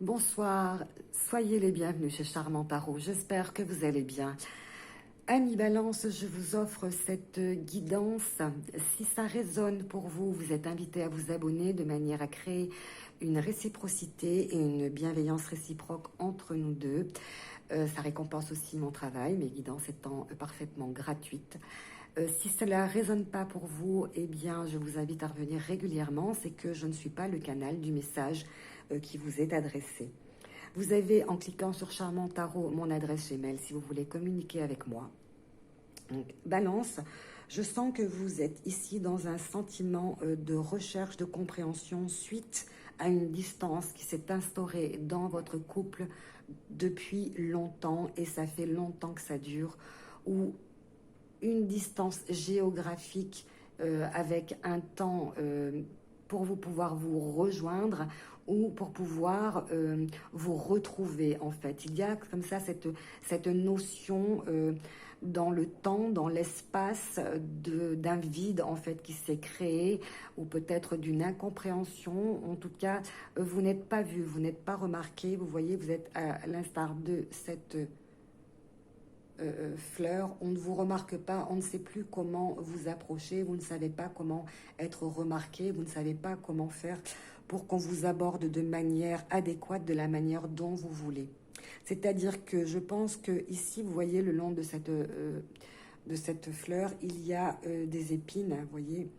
Bonsoir, soyez les bienvenus chez Charmant Tarot, j'espère que vous allez bien. Amis Balance, je vous offre cette guidance. Si ça résonne pour vous, vous êtes invité à vous abonner de manière à créer une réciprocité et une bienveillance réciproque entre nous deux. Ça récompense aussi mon travail, mes guidances étant parfaitement gratuites. Si cela ne résonne pas pour vous, eh bien, je vous invite à revenir régulièrement. C'est que je ne suis pas le canal du message qui vous est adressé. Vous avez, en cliquant sur Charmant Tarot, mon adresse Gmail si vous voulez communiquer avec moi. Donc, Balance, je sens que vous êtes ici dans un sentiment de recherche, de compréhension suite à une distance qui s'est instaurée dans votre couple depuis longtemps, et ça fait longtemps que ça dure, ou une distance géographique avec un temps pour vous pouvoir vous rejoindre ou pour pouvoir vous retrouver en fait. Il y a comme ça cette notion dans le temps, dans l'espace d'un vide en fait qui s'est créé, ou peut-être d'une incompréhension. En tout cas, vous n'êtes pas vu, vous n'êtes pas remarqué. Vous voyez, vous êtes à l'instar de cette fleur, on ne vous remarque pas, on ne sait plus comment vous approcher, vous ne savez pas comment être remarqué, vous ne savez pas comment faire pour qu'on vous aborde de manière adéquate, de la manière dont vous voulez. C'est-à-dire que je pense que ici, vous voyez, le long de cette fleur, il y a des épines, vous voyez.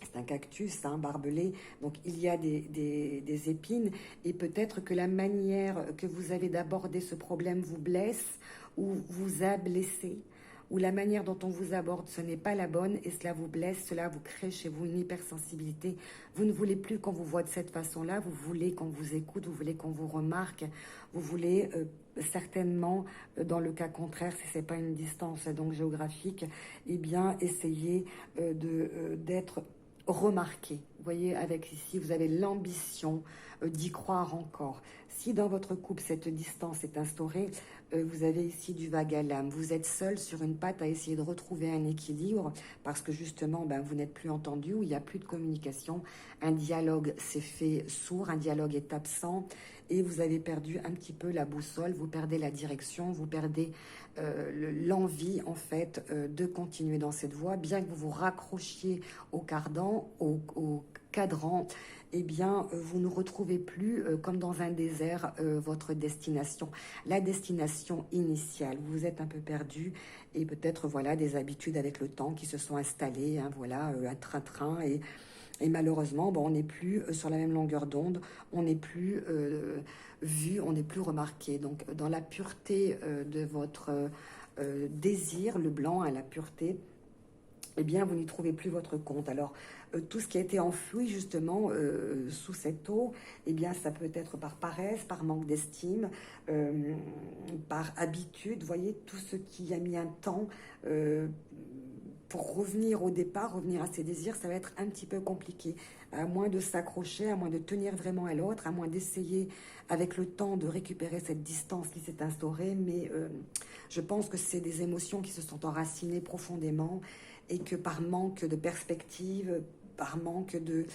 C'est un cactus barbelé, donc il y a des épines, et peut-être que la manière que vous avez d'aborder ce problème vous blesse ou vous a blessé, ou la manière dont on vous aborde, ce n'est pas la bonne, et cela vous blesse, cela vous crée chez vous une hypersensibilité. Vous ne voulez plus qu'on vous voit de cette façon-là, vous voulez qu'on vous écoute, vous voulez qu'on vous remarque, vous voulez certainement, dans le cas contraire, si ce n'est pas une distance donc géographique, eh bien essayer d'être remarqué. Vous voyez, avec ici, vous avez l'ambition d'y croire encore. Si dans votre couple, cette distance est instaurée, vous avez ici du vague à l'âme. Vous êtes seul sur une patte à essayer de retrouver un équilibre parce que justement, vous n'êtes plus entendu, ou il n'y a plus de communication. Un dialogue s'est fait sourd, un dialogue est absent, et vous avez perdu un petit peu la boussole, vous perdez la direction, vous perdez l'envie en fait de continuer dans cette voie, bien que vous vous raccrochiez au cardan, au cadran. Eh bien, vous ne retrouvez plus, comme dans un désert, votre destination, la destination initiale. Vous êtes un peu perdu, et peut-être voilà des habitudes avec le temps qui se sont installées, voilà, un train-train, et malheureusement, on n'est plus sur la même longueur d'onde, on n'est plus vu, on n'est plus remarqué. Donc, dans la pureté de votre désir, le blanc à la pureté, eh bien, vous n'y trouvez plus votre compte. Alors, tout ce qui a été enfoui, justement, sous cette eau, eh bien, ça peut être par paresse, par manque d'estime, par habitude. Vous voyez, tout ce qui a mis un temps pour revenir au départ, revenir à ses désirs, ça va être un petit peu compliqué. À moins de s'accrocher, à moins de tenir vraiment à l'autre, à moins d'essayer, avec le temps, de récupérer cette distance qui s'est instaurée. Mais je pense que c'est des émotions qui se sont enracinées profondément, et que par manque de perspective, par manque de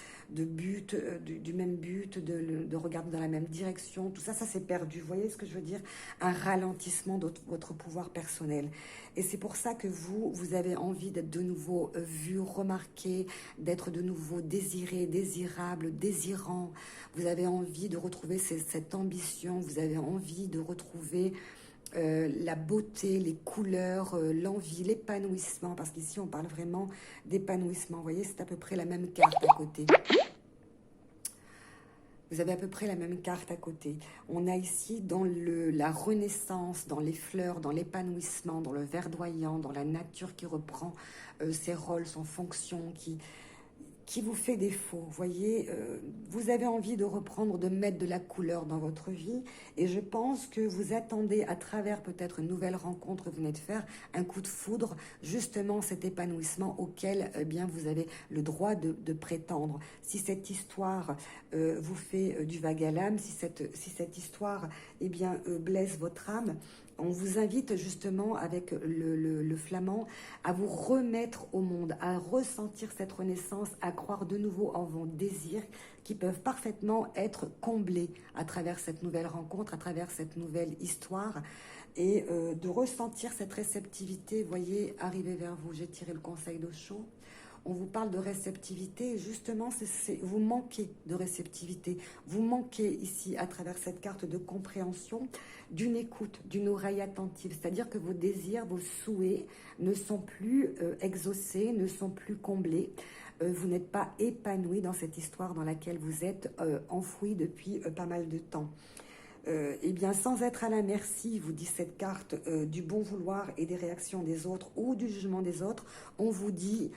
but, du même but, de regarder dans la même direction, tout ça, ça s'est perdu. Vous voyez ce que je veux dire? Un ralentissement de votre pouvoir personnel. Et c'est pour ça que vous avez envie d'être de nouveau vu, remarqué, d'être de nouveau désiré, désirable, désirant. Vous avez envie de retrouver cette ambition, vous avez envie de retrouver la beauté, les couleurs, l'envie, l'épanouissement, parce qu'ici on parle vraiment d'épanouissement. Vous voyez, c'est à peu près la même carte à côté. Vous avez à peu près la même carte à côté. On a ici dans la renaissance, dans les fleurs, dans l'épanouissement, dans le verdoyant, dans la nature qui reprend ses rôles, son fonction, qui vous fait défaut. Vous voyez, vous avez envie de reprendre, de mettre de la couleur dans votre vie, et je pense que vous attendez, à travers peut-être une nouvelle rencontre que vous venez de faire, un coup de foudre, justement cet épanouissement auquel bien vous avez le droit de prétendre. Si cette histoire vous fait du vague à l'âme, si cette histoire blesse votre âme, On vous invite justement avec le flamand à vous remettre au monde, à ressentir cette renaissance, à croire de nouveau en vos désirs qui peuvent parfaitement être comblés à travers cette nouvelle rencontre, à travers cette nouvelle histoire et de ressentir cette réceptivité, voyez, arriver vers vous. J'ai tiré le conseil d'Osho. On vous parle de réceptivité, et justement, vous manquez de réceptivité. Vous manquez ici, à travers cette carte de compréhension, d'une écoute, d'une oreille attentive. C'est-à-dire que vos désirs, vos souhaits ne sont plus exaucés, ne sont plus comblés. Vous n'êtes pas épanoui dans cette histoire dans laquelle vous êtes enfoui depuis pas mal de temps. Eh bien, sans être à la merci, vous dit cette carte, du bon vouloir et des réactions des autres ou du jugement des autres, on vous dit...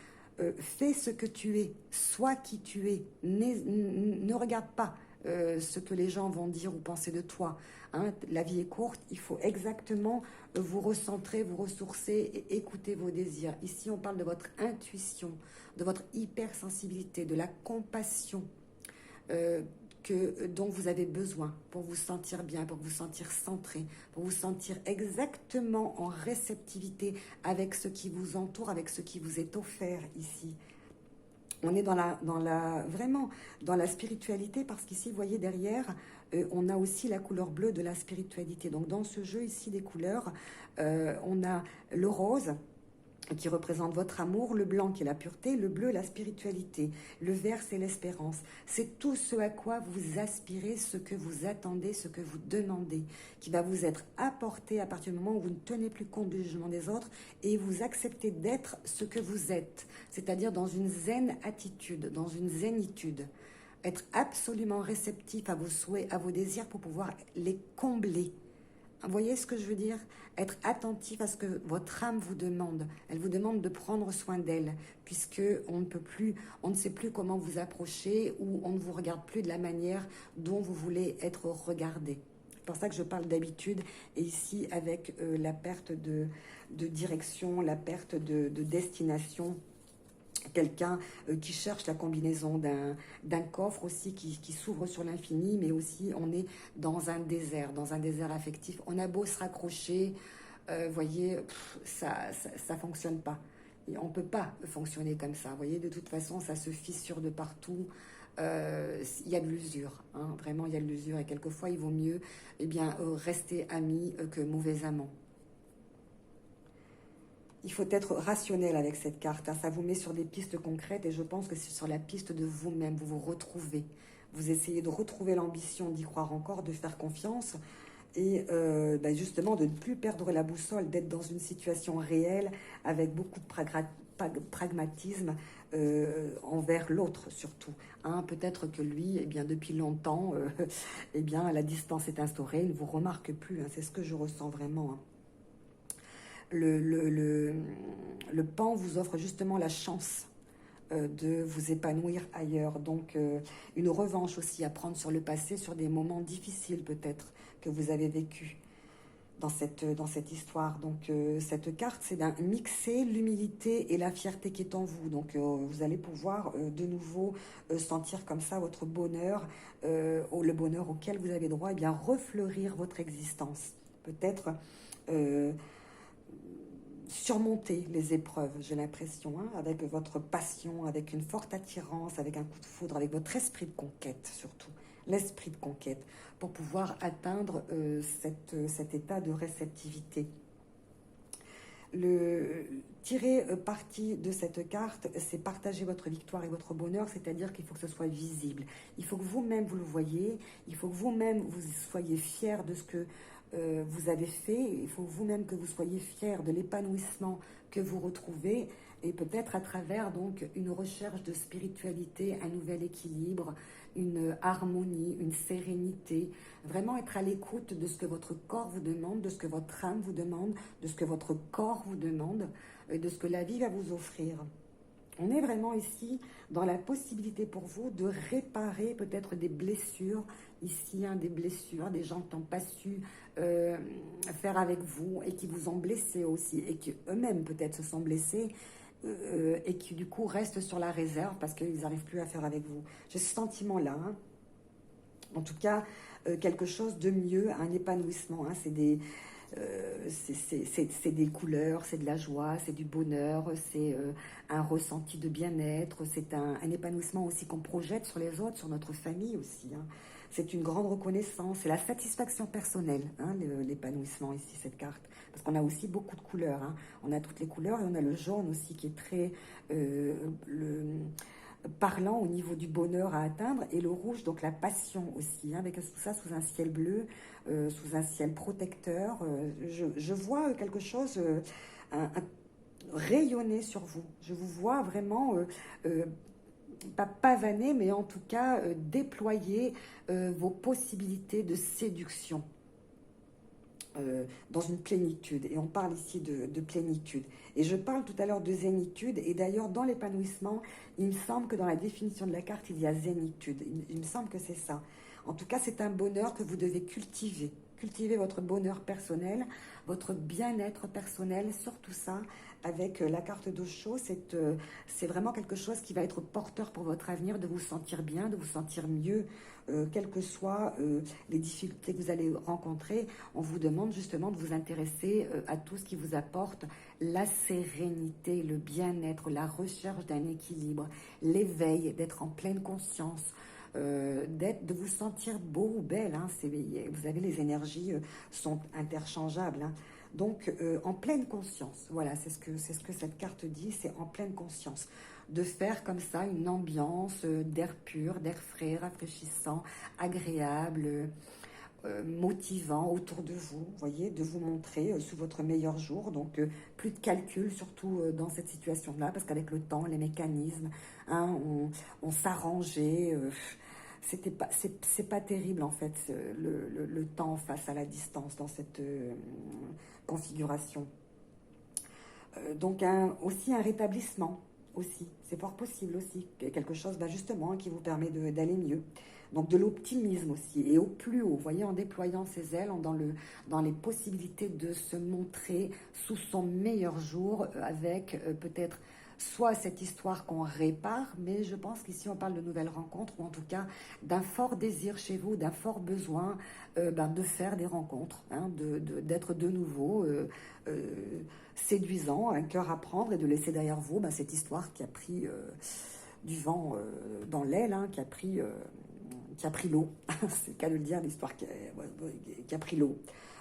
fais ce que tu es, sois qui tu es, ne regarde pas ce que les gens vont dire ou penser de toi. Hein. La vie est courte, il faut exactement vous recentrer, vous ressourcer et écouter vos désirs. Ici, on parle de votre intuition, de votre hypersensibilité, de la compassion dont vous avez besoin pour vous sentir bien, pour vous sentir centré, pour vous sentir exactement en réceptivité avec ce qui vous entoure, avec ce qui vous est offert ici. On est vraiment dans la spiritualité parce qu'ici, vous voyez derrière, on a aussi la couleur bleue de la spiritualité. Donc dans ce jeu ici des couleurs, on a le rose qui représente votre amour, le blanc qui est la pureté, le bleu la spiritualité, le vert c'est l'espérance. C'est tout ce à quoi vous aspirez, ce que vous attendez, ce que vous demandez, qui va vous être apporté à partir du moment où vous ne tenez plus compte du jugement des autres et vous acceptez d'être ce que vous êtes, c'est-à-dire dans une zen attitude, dans une zénitude. Être absolument réceptif à vos souhaits, à vos désirs pour pouvoir les combler. Vous voyez ce que je veux dire? Être attentif à ce que votre âme vous demande. Elle vous demande de prendre soin d'elle, puisque on ne sait plus comment vous approcher ou on ne vous regarde plus de la manière dont vous voulez être regardé. C'est pour ça que je parle d'habitude, et ici avec la perte de direction, la perte de destination. Quelqu'un qui cherche la combinaison d'un coffre aussi qui s'ouvre sur l'infini, mais aussi on est dans un désert affectif. On a beau se raccrocher, voyez, ça fonctionne pas. Et on peut pas fonctionner comme ça. Voyez, de toute façon, ça se fissure de partout. Il y a de l'usure, hein, vraiment il y a de l'usure. Et quelquefois, il vaut mieux rester ami que mauvais amant. Il faut être rationnel avec cette carte. Hein. Ça vous met sur des pistes concrètes et je pense que c'est sur la piste de vous-même. Vous vous retrouvez. Vous essayez de retrouver l'ambition d'y croire encore, de faire confiance et justement de ne plus perdre la boussole, d'être dans une situation réelle avec beaucoup de pragmatisme envers l'autre surtout. Hein, peut-être que lui, depuis longtemps, la distance est instaurée. Il ne vous remarque plus. Hein. C'est ce que je ressens vraiment. Hein. Le pan vous offre justement la chance de vous épanouir ailleurs. Donc, une revanche aussi à prendre sur le passé, sur des moments difficiles peut-être que vous avez vécu dans cette histoire. Donc, cette carte, c'est d'un mixer l'humilité et la fierté qui est en vous. Donc, vous allez pouvoir de nouveau sentir comme ça votre bonheur, le bonheur auquel vous avez droit, et refleurir votre existence. Peut-être... surmonter les épreuves, j'ai l'impression, hein, avec votre passion, avec une forte attirance, avec un coup de foudre, avec votre esprit de conquête surtout, l'esprit de conquête, pour pouvoir atteindre cet état de réceptivité. Tirer parti de cette carte, c'est partager votre victoire et votre bonheur, c'est-à-dire qu'il faut que ce soit visible. Il faut que vous-même vous le voyez, il faut que vous-même vous soyez fiers de ce que vous avez fait, il faut vous-même que vous soyez fiers de l'épanouissement que vous retrouvez et peut-être à travers donc une recherche de spiritualité, un nouvel équilibre, une harmonie, une sérénité, vraiment être à l'écoute de ce que votre corps vous demande, de ce que votre âme vous demande, de ce que votre corps vous demande, et de ce que la vie va vous offrir. On est vraiment ici dans la possibilité pour vous de réparer peut-être des blessures, ici des blessures, des gens qui n'ont pas su faire avec vous et qui vous ont blessé aussi et qui eux-mêmes peut-être se sont blessés et qui du coup restent sur la réserve parce qu'ils n'arrivent plus à faire avec vous. J'ai ce sentiment-là. Hein. En tout cas, quelque chose de mieux, un épanouissement. Hein. C'est C'est des couleurs, c'est de la joie, c'est du bonheur, c'est un ressenti de bien-être, c'est un épanouissement aussi qu'on projette sur les autres, sur notre famille aussi, hein. C'est une grande reconnaissance, c'est la satisfaction personnelle, hein, l'épanouissement ici, cette carte. Parce qu'on a aussi beaucoup de couleurs, hein. On a toutes les couleurs et on a le jaune aussi qui est très parlant au niveau du bonheur à atteindre, et le rouge, donc la passion aussi, hein, avec tout ça sous un ciel bleu, sous un ciel protecteur. Je vois quelque chose rayonner sur vous. Je vous vois vraiment, pas pavaner, mais en tout cas déployer vos possibilités de séduction dans une plénitude. Et on parle ici de plénitude. Et je parle tout à l'heure de zénitude. Et d'ailleurs, dans l'épanouissement, il me semble que dans la définition de la carte, il y a zénitude. Il me semble que c'est ça. En tout cas, c'est un bonheur que vous devez cultiver. Cultiver votre bonheur personnel, votre bien-être personnel, surtout ça, avec la carte d'Osho. C'est vraiment quelque chose qui va être porteur pour votre avenir, de vous sentir bien, de vous sentir mieux, quelles que soient les difficultés que vous allez rencontrer. On vous demande justement de vous intéresser à tout ce qui vous apporte la sérénité, le bien-être, la recherche d'un équilibre, l'éveil, d'être en pleine conscience, de vous sentir beau ou belle, hein. Vous avez les énergies sont interchangeables, hein. Donc en pleine conscience, voilà, c'est ce que cette carte dit, c'est en pleine conscience, de faire comme ça une ambiance d'air pur, d'air frais, rafraîchissant, agréable, motivant autour de vous, voyez, de vous montrer sous votre meilleur jour. Donc plus de calcul, surtout dans cette situation-là, parce qu'avec le temps, les mécanismes, hein, on s'arrangeait. C'est pas terrible en fait, le temps face à la distance dans cette configuration. Donc aussi un rétablissement aussi, c'est fort possible aussi, quelque chose justement qui vous permet d'aller mieux. Donc de l'optimisme aussi, et au plus haut, vous voyez, en déployant ses ailes, dans les possibilités de se montrer sous son meilleur jour, avec peut-être soit cette histoire qu'on répare, mais je pense qu'ici on parle de nouvelles rencontres, ou en tout cas d'un fort désir chez vous, d'un fort besoin de faire des rencontres, hein, d'être de nouveau séduisant, un cœur à prendre, et de laisser derrière vous cette histoire qui a pris du vent dans l'aile, hein, qui a pris l'eau. C'est le cas de le dire, l'histoire qui a pris l'eau.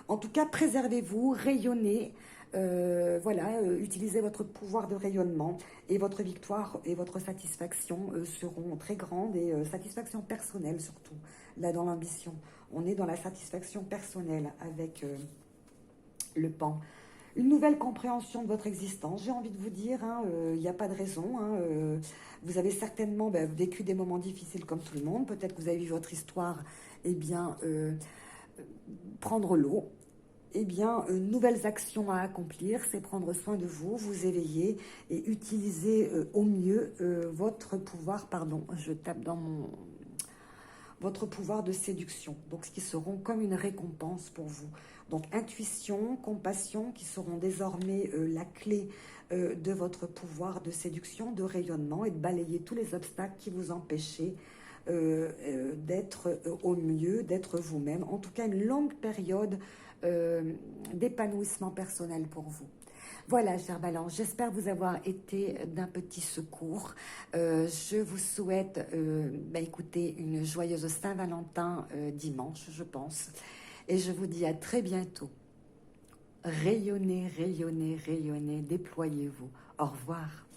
En tout cas, préservez-vous, rayonnez, voilà, utilisez votre pouvoir de rayonnement, et votre victoire et votre satisfaction seront très grandes, et satisfaction personnelle surtout, là dans l'ambition. On est dans la satisfaction personnelle avec le pan. Une nouvelle compréhension de votre existence, j'ai envie de vous dire, hein, il n'y a pas de raison, hein, vous avez certainement vécu des moments difficiles comme tout le monde, peut-être que vous avez vu votre histoire, eh bien, prendre l'eau, eh bien, nouvelles actions à accomplir, c'est prendre soin de vous, vous éveiller et utiliser au mieux votre pouvoir, pardon, je tape dans votre pouvoir de séduction, donc ce qui seront comme une récompense pour vous. Donc intuition, compassion, qui seront désormais la clé de votre pouvoir de séduction, de rayonnement, et de balayer tous les obstacles qui vous empêchaient d'être au mieux, d'être vous-même. En tout cas, une longue période d'épanouissement personnel pour vous. Voilà, chère Balance, j'espère vous avoir été d'un petit secours. Je vous souhaite, écoutez, une joyeuse Saint-Valentin dimanche, je pense. Et je vous dis à très bientôt. Rayonnez, rayonnez, rayonnez, déployez-vous. Au revoir.